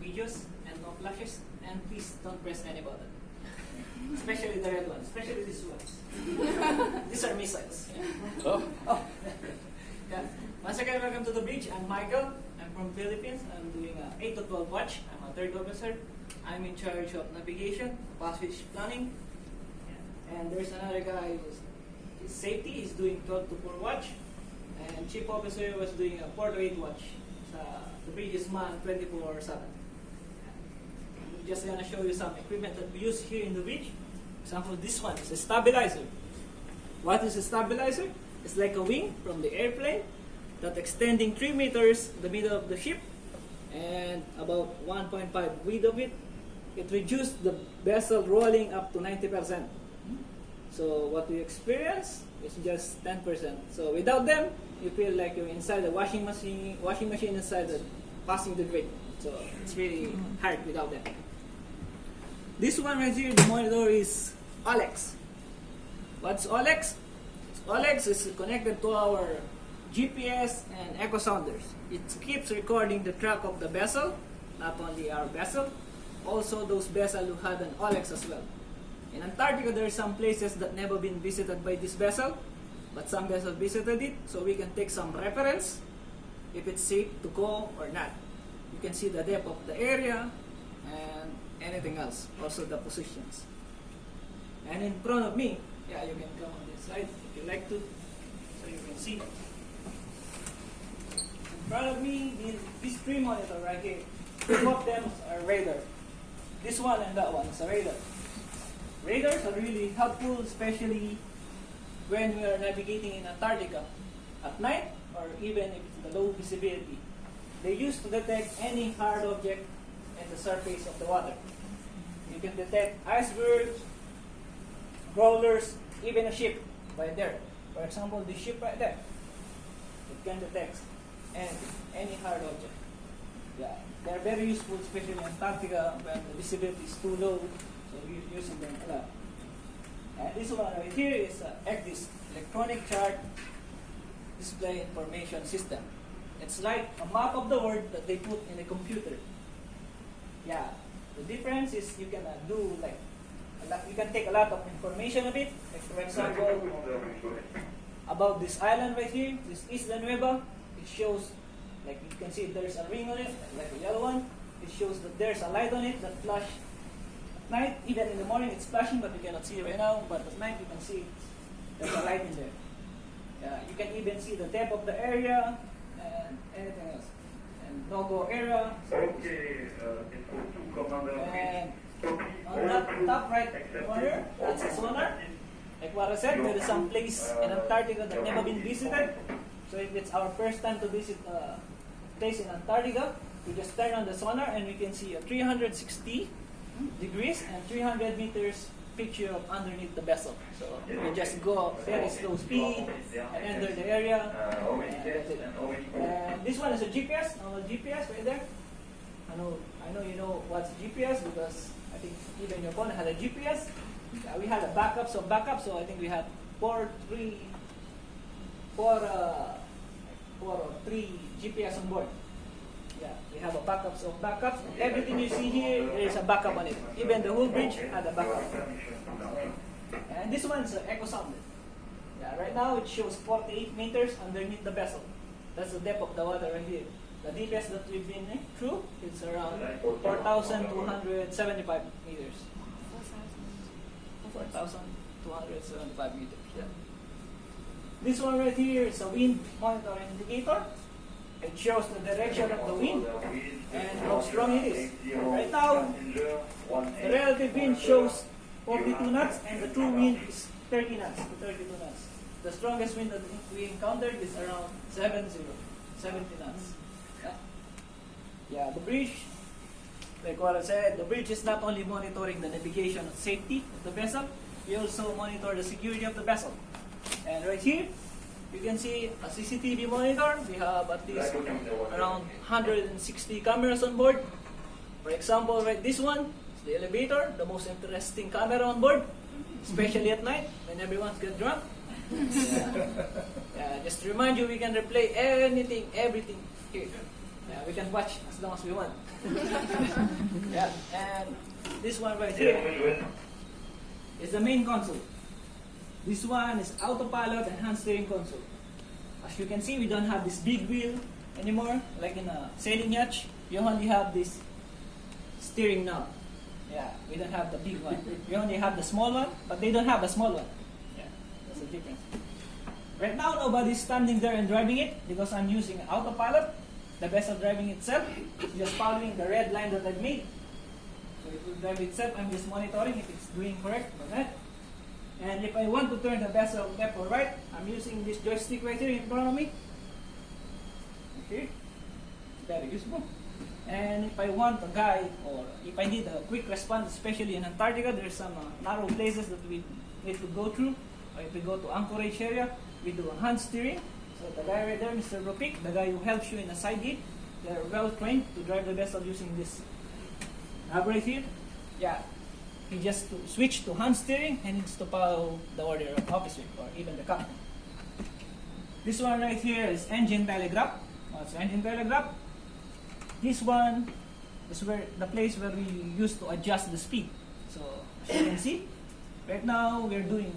videos and no flashes. And please don't press any button. Especially the red ones, especially these ones. These are missiles. Yeah. Oh. Yeah. Once again, welcome to the bridge. I'm Michael. I'm from Philippines. I'm doing a 8 to 12 watch. I'm a third officer. I'm in charge of navigation, passage planning. Yeah. And there's another guy who's safety. He's doing 12 to 4 watch. And chief officer was doing a 4 to 8 watch. The bridge is manned 24/7. I'm just gonna show you some equipment that we use here in the bridge. For example, this one is a stabilizer. What is a stabilizer? It's like a wing from the airplane that extending 3 meters the middle of the ship and about 1.5 width of it. It reduced the vessel rolling up to 90%. So what we experience is just 10%. So without them, you feel like you're inside the washing machine inside the passing the grate. So it's really hard without them. This one right here, the monitor is OLEX. What's OLEX? OLEX is connected to our GPS and echo sounders. It keeps recording the track of the vessel, not only our vessel, also those vessels who had an OLEX as well. In Antarctica, there are some places that never been visited by this vessel, but some vessels visited it, so we can take some reference if it's safe to go or not. You can see the depth of the area and anything else, also the positions. And in front of me, yeah, you can come on this side if you like to, so you can see. In front of me, these 3 monitors right here, 2 of them are radar. This one and that one is a radar. Radars are really helpful, especially when we are navigating in Antarctica at night or even if it's the low visibility. They used to detect any hard object at the surface of the water. You can detect icebergs, growlers, even a ship right there. For example, the ship right there. It can detect any hard object. Yeah, they're very useful, especially in Antarctica when the visibility is too low. So we're using them a lot. And this one right here is ECDIS, Electronic Chart Display Information System. It's like a map of the world that they put in a computer. Yeah, the difference is you can do like you can take a lot of information of it. Like for example, about this island right here, this Isla Nueva. It shows, like you can see, there's a ring on it, like a yellow one. It shows that there's a light on it that flash at night. Even in the morning, it's flashing, but you cannot see it right now. But at night, you can see there's a light in there. Yeah, you can even see the depth of the area and anything else. And no-go area. Okay, And on that top right corner, that's a sonar. Like what I said, there is some place in Antarctica that never been visited. So if it's our first time to visit a place in Antarctica, we just turn on the sonar and we can see a 360 degrees and 300 meters picture of underneath the vessel. So we just go very slow speed and enter the area. And this one is a GPS, normal GPS right there. I know you know what's GPS because I think even your phone had a GPS. We had a backup, so I think we had four or three GPS on board. Yeah, we have a backups of backups. Everything you see here, there is a backup on it. Even the whole bridge had a backup. And this one is an echo sounder. Yeah, right now it shows 48 meters underneath the vessel. That's the depth of the water right here. The deepest that we've been through is around 4,275 meters. 4,275 meters. Yeah. This one right here is a wind monitor indicator. It shows the direction of the wind and how strong it is. Right now, the relative wind shows 42 knots and the true wind is 30 knots to 32 knots. The strongest wind that we encountered is around 70 knots. Yeah, the bridge, like what I said, the bridge is not only monitoring the navigation and safety of the vessel, we also monitor the security of the vessel. And right here, you can see a CCTV monitor. We have at least around 160 cameras on board. For example, right, this one is the elevator, the most interesting camera on board, especially at night when everyone gets drunk. Yeah, just to remind you, we can replay anything, everything here. Yeah, we can watch as long as we want. Yeah, and this one right here is the main console. This one is autopilot and hand steering console. As you can see, we don't have this big wheel anymore, like in a sailing yacht. You only have this steering knob. Yeah, we don't have the big one. We only have the small one, but they don't have the small one. Yeah, that's the difference. Right now, nobody's standing there and driving it because I'm using autopilot. The vessel driving itself, just following the red line that I've made. So it will drive itself. I'm just monitoring if it's doing correct or not. And if I want to turn the vessel left or right, I'm using this joystick right here in front of me. Okay, very useful. And if I want a guide, or if I need a quick response, especially in Antarctica, there's some narrow places that we need to go through. Or if we go to Anchorage area, we do a hand steering. So the guy right there, Mr. Ropik, the guy who helps you in the side gate, they're well trained to drive the vessel using this knob right here. Yeah, he just to switch to hand steering and needs to follow the order of officer or even the captain. This one right here is engine telegraph. What's engine telegraph? This one is where the place where we used to adjust the speed. So as you can see, right now we're doing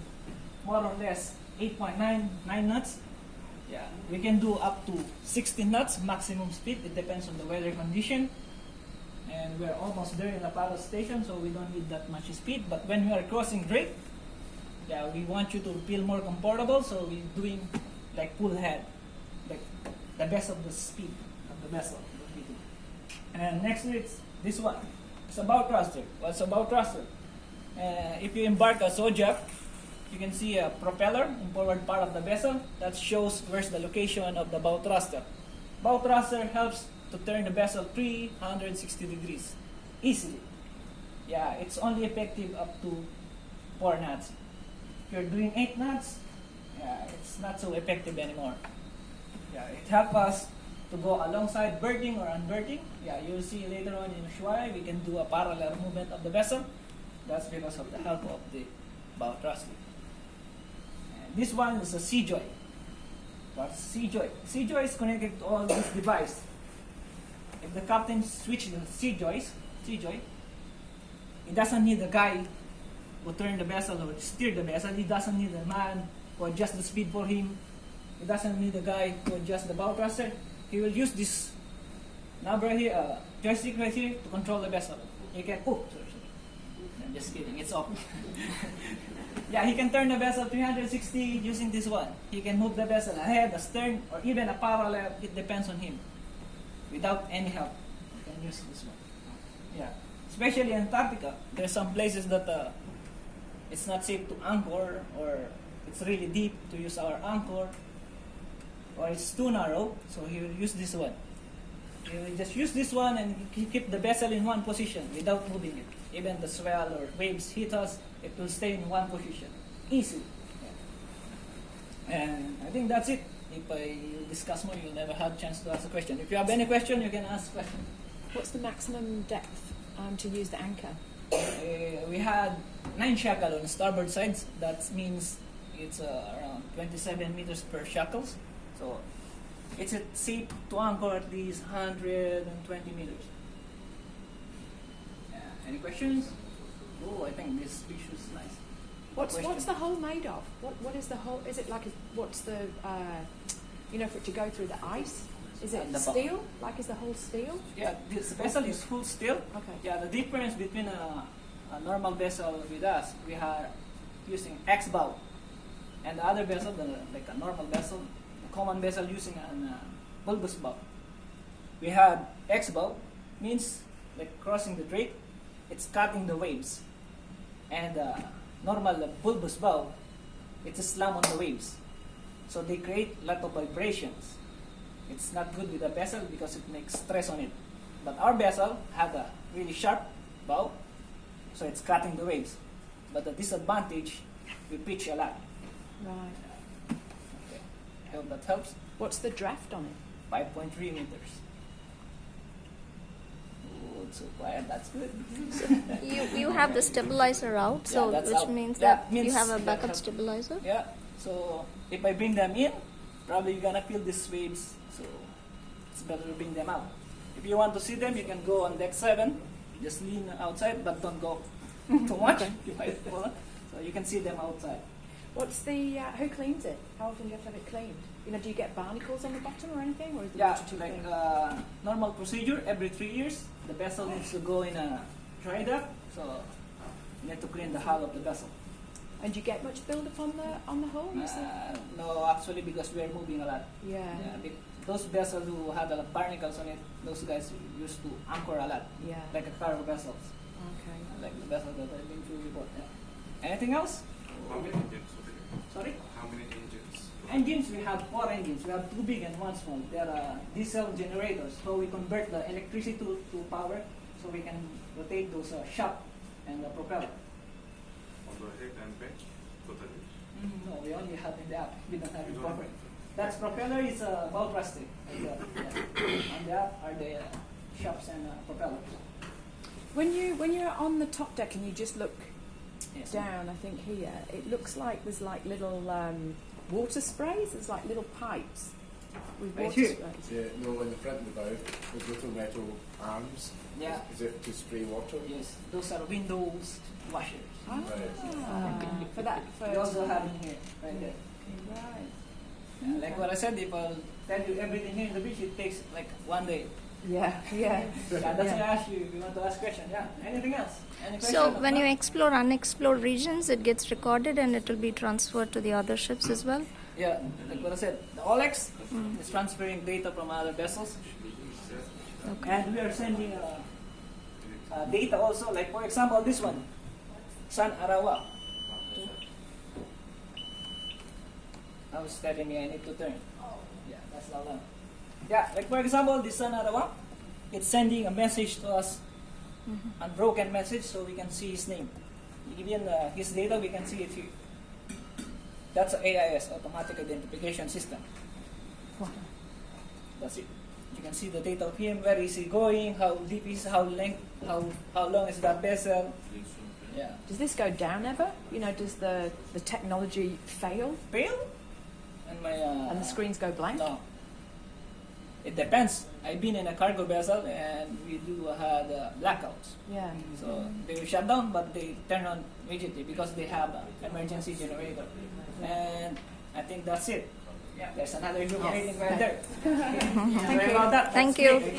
more or less 8.99 knots. Yeah, we can do up to 16 knots maximum speed. It depends on the weather condition. And we're almost there in the paddle station, so we don't need that much speed. But when we are crossing Drake, yeah, we want you to feel more comfortable, so we're doing like full head, like the best of the speed of the vessel. And next is this one. It's a bow thruster. What's a bow thruster? If you embark a Zodiac, you can see a propeller in forward part of the vessel that shows where's the location of the bow thruster. Bow thruster helps to turn the vessel 360 degrees easily. Yeah, it's only effective up to 4 knots. If you're doing 8 knots, yeah, it's not so effective anymore. Yeah, it helps us to go alongside berthing or unberthing. Yeah, you'll see later on in Ushuaia, we can do a parallel movement of the vessel. That's because of the help of the bow thruster. This one is a C-joy. What's C-joy? C-joy is connected to all this device. If the captain switches the C-joy, he doesn't need a guy who turn the vessel or steer the vessel. He doesn't need a man who adjust the speed for him. He doesn't need a guy who adjust the bow thruster. He will use this knob right here, joystick right here to control the vessel. He can, sorry. I'm just kidding, it's off. Yeah, he can turn the vessel 360 using this one. He can move the vessel ahead, astern, or even a parallel. It depends on him. Without any help, you can use this one. Yeah, especially in Antarctica, there's some places that it's not safe to anchor, or it's really deep to use our anchor, or it's too narrow. So he will use this one. He will just use this one and keep the vessel in one position without moving it. Even the swell or waves hit us, it will stay in one position, easily. Yeah. And I think that's it. If I discuss more, you'll never have a chance to ask a question. If you have any question, you can ask a question. What's the maximum depth to use the anchor? We had 9 shackle on starboard sides. That means it's around 27 meters per shackles. So it's safe to anchor at least 120 meters. Any questions? Oh, I think this fish is nice. What's the hull made of? What is the hull? Is it like what's the for it to go through the ice? Is it steel? Like is the hull steel? Yeah, this vessel is full steel. Okay. Yeah, the difference between a normal vessel with us, we are using X bow, and the other vessel, like a normal vessel, a common vessel using a bulbous bow. We have X bow, means like crossing the Drake. It's cutting the waves, and normal bulbous bow, it's a slam on the waves, so they create a lot of vibrations. It's not good with the vessel because it makes stress on it. But our vessel had a really sharp bow, so it's cutting the waves. But the disadvantage, we pitch a lot. Right. Okay, I hope that helps. What's the draft on it? 5.3 meters. So quiet, that's good. You have the stabilizer out, so that's which out. means Yeah, that you have a that backup helps. stabilizer. Yeah, so if I bring them in, probably you're gonna feel these waves, so it's better to bring them out. If you want to see them, you can go on deck 7. Just lean outside, but don't go too much. You might fall. So you can see them outside. What's the who cleans it? How often do you have to have it cleaned? You know, do you get barnacles on the bottom or anything, or is the Yeah, water too like clean? normal procedure, every 3 years, the vessel needs to go in a dry dock. So you need to clean the hull of the vessel. And do you get much build up on the hull? You said? No, actually, because we are moving a lot. Yeah. Those vessels who had a lot of barnacles on it, those guys used to anchor a lot, Yeah. like a cargo vessels, Okay. like the vessel that I've been through before. Yeah. Anything else? How many engines? Sorry? How many engines? Engines, we have 4 engines. We have 2 big and 1 small. They are diesel generators, so we convert the electricity to power, so we can rotate those shaft and the propeller. On the head and back? Totally. No, we only have in the app. We don't have You it don't have proper. it. That's propeller is bow thrusting. Yeah. On the app are the shafts and propellers. When you're on the top deck and you just look Yes. down, I think here, it looks like there's like little water sprays. There's like little pipes with Right water here. sprays. Yeah, no, in the front of the bow, there's little metal arms, Yeah. as if to spray water. Yes. Those are windows washers. Ah, for that. For We also have in here, right there. Right. Yeah, like what I said, if I'll tell you everything here in the beach, it takes like 1 day. Yeah. Yeah, that's why I Yeah. asked you if you want to ask questions. Yeah. Anything else? Any question? So when you Apart? explore unexplored regions, it gets recorded and it will be transferred to the other ships as well. Yeah, like what I said, the OLEX is transferring data from other vessels, Okay. and we are sending data also. Like for example, this one, San Arawa. I was telling me I need to turn. Yeah, that's the one. Yeah, like for example, this San Arawa, it's sending a message to us, unbroken message, so we can see his name. Even his data, we can see it here. That's AIS, Automatic Identification System. That's it. You can see the data of him, where is he going, how deep is, how long is that vessel. Yeah. Does this go down ever? You know, does the technology fail Fail? And my and the screens go blank? No. It depends. I've been in a cargo vessel and we do had blackouts. Yeah. So they will shut down, but they turn on immediately because they have an emergency generator. And I think that's it. Yeah, there's another group Yes. waiting right there. Thank Sorry you. about that. Thank That's you. it.